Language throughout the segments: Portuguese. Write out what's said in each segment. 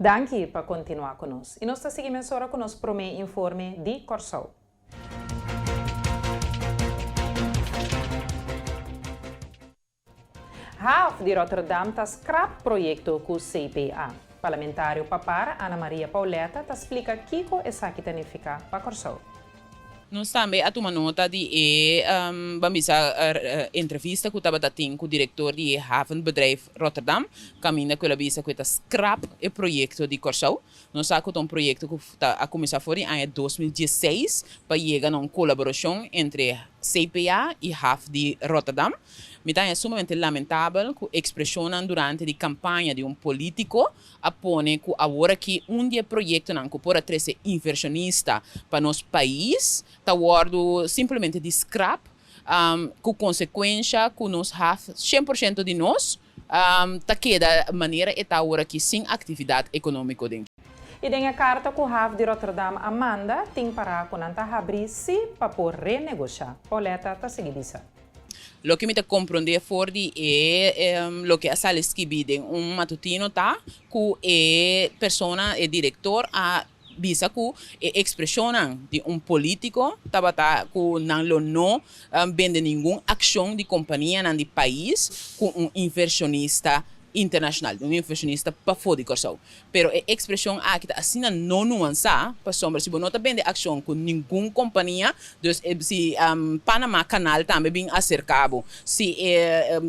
Danke por continuar conosco. E nós seguimos agora com o nosso primeiro informe de Corsão. HAF de Rotterdam está scrap projeto com o CPA. Parlamentário Papara, Ana Maria Pauleta, explica o que isso significa para Corsão. Nós também a tomar nota de vamos entrevista que estava tendo com o diretor de havenbedrijf Rotterdam, caminha com a visa que scrap o projeto de Corsão. Nós sabemos que é um projeto que está a começar em ano 2016 para chegar a uma colaboração entre CPA e HAF de Rotterdam. Então é sumamente lamentável que expressionan durante a campanha de um político apone que agora que dia projeto não que pode ser inversionista para nosso país está guardo simplesmente de scrap com consequência que nós HAF 100% de nós tá queda maneira está agora que sem atividade econômica dentro. E tem a carta que o HAF de Rotterdam Amanda tem para com anta abrir-se para por renegociar. Pauleta está seguindo. Lo que me te compreende for di lo que asa escribir matutino tá que persona diretor a bisa que expressionan de político tabata que não vende nenhuma ação de companhia nan de país com inversionista internacional, um inversionista para fora de Corsão. Pero a expressão aqui assim não nuança, para sombra, se você não vende ação com nenhuma companhia, então se Panama Canal também bem acercado, se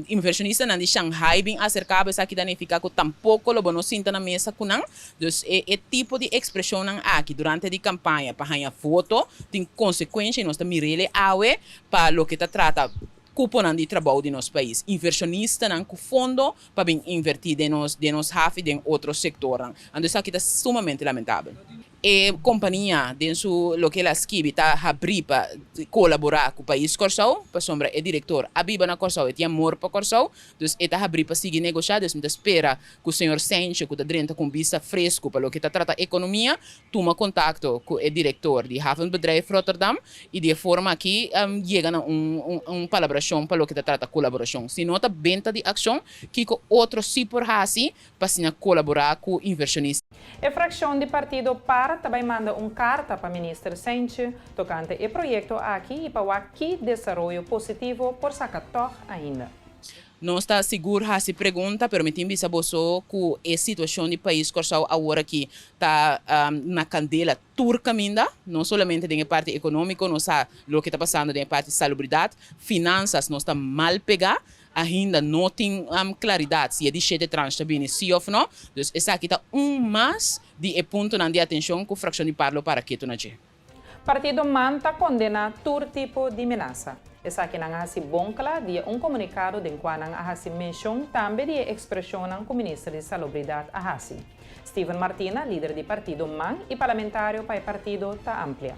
inversionista na de Shanghai bem acercado, isso aqui significa que tampouco lo não sinta na mesa com não. Então é tipo de expressão aqui durante a campanha para ganhar foto, tem consequência e nós estamos mirando para o que está trata cuponan de trabalho de nosso país. Inversionista não com fundo para bem invertir de nos HAF e de outro setor. Então isso aqui é sumamente lamentável. E companhia dentro do que ela escreve está abrir para colaborar com o país Corsão, para sombra é diretor abiba na Corsão e tem amor para Corsão, então está abrir para seguir negociar, então espera que o senhor Senche que está dentro com vista fresco para o que está trata economia, toma contato com o diretor de havenbedrijf Rotterdam e de forma que chega a uma colaboração para o que está trata colaboração. Se nota venda de ação que outro se por assim para colaborar com o inversionista. A fração de partido para também manda carta para o ministro Senche tocante o projeto aqui e para o aqui desenvolvimento positivo por sacator ainda. Não está seguro a se pergunta, mas me tem saboso que a situação do país Corsão agora que está na candela turca ainda, não somente da parte econômica, não sabe o que está passando da parte de salubridade, finanças não está mal pegar, ainda não tem claridade se é de jeito transtabine sim ou não. Então, essa aqui está mais de ponto de atenção que a fração de parlo para que tu não é. Partido manta condena todo tipo de ameaça. Essa aqui não é bom claro de comunicado de qual não é menção também de expressão com o ministro de Salubridade a Steven Martina, líder do partido MAN e parlamentário para o partido tá amplia.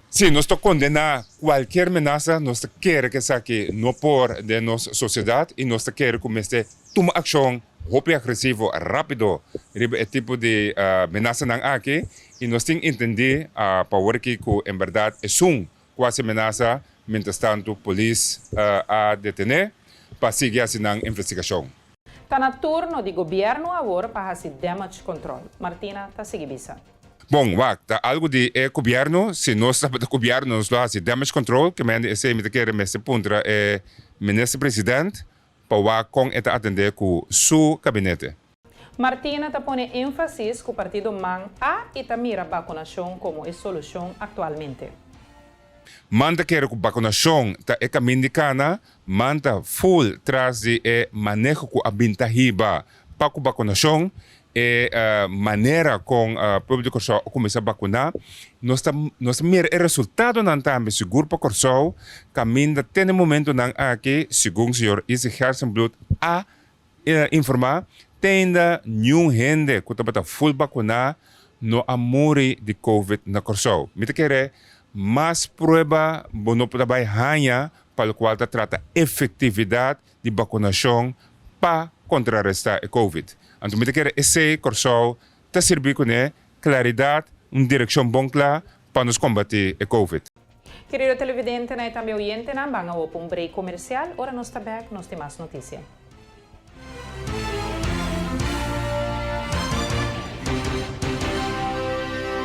Sim, nós condenamos qualquer ameaça, nós queremos que saque no por de nossa sociedade e nós queremos começar a tomar ação rápido, agressivo, rápido. É tipo de ameaça não aqui e nós temos que entender para que em verdade é quase ameaça, mientras tanto a polícia a detener para seguir a investigação. Está na turno do governo agora para fazer damage control. Martina está seguindo. Bom, tá algo de governo, se nós estamos governo, nós fazemos damage control, que esse me quer nesse ponto é ministro-presidente, para com eta atender com seu gabinete. Martina está põe ênfase que o partido MAN e mira a vacinação como a solução atualmente. Manda quer que a vacinação é caminho de cana, manda full traz de manejo com a bintahiba para a vacinação, maneira com o público começa a vacinar, nós miramos o resultado não também seguro para o caminho até no momento não aqui, segundo o senhor Isi Hersenblut a informar, tem nenhum gente que está full vacinar no amor de Covid na Corsão. Me quer mais prova bono para ganhar para o qual trata efetividade de vacinação para contrarrestar a Covid. Então, me quer esse Corsão está servindo com claridade, uma direção bom clara para nos combater a Covid. Querido televidente, também oyente, vamos a um break comercial. Ora, nós estamos back, nós temos mais notícias.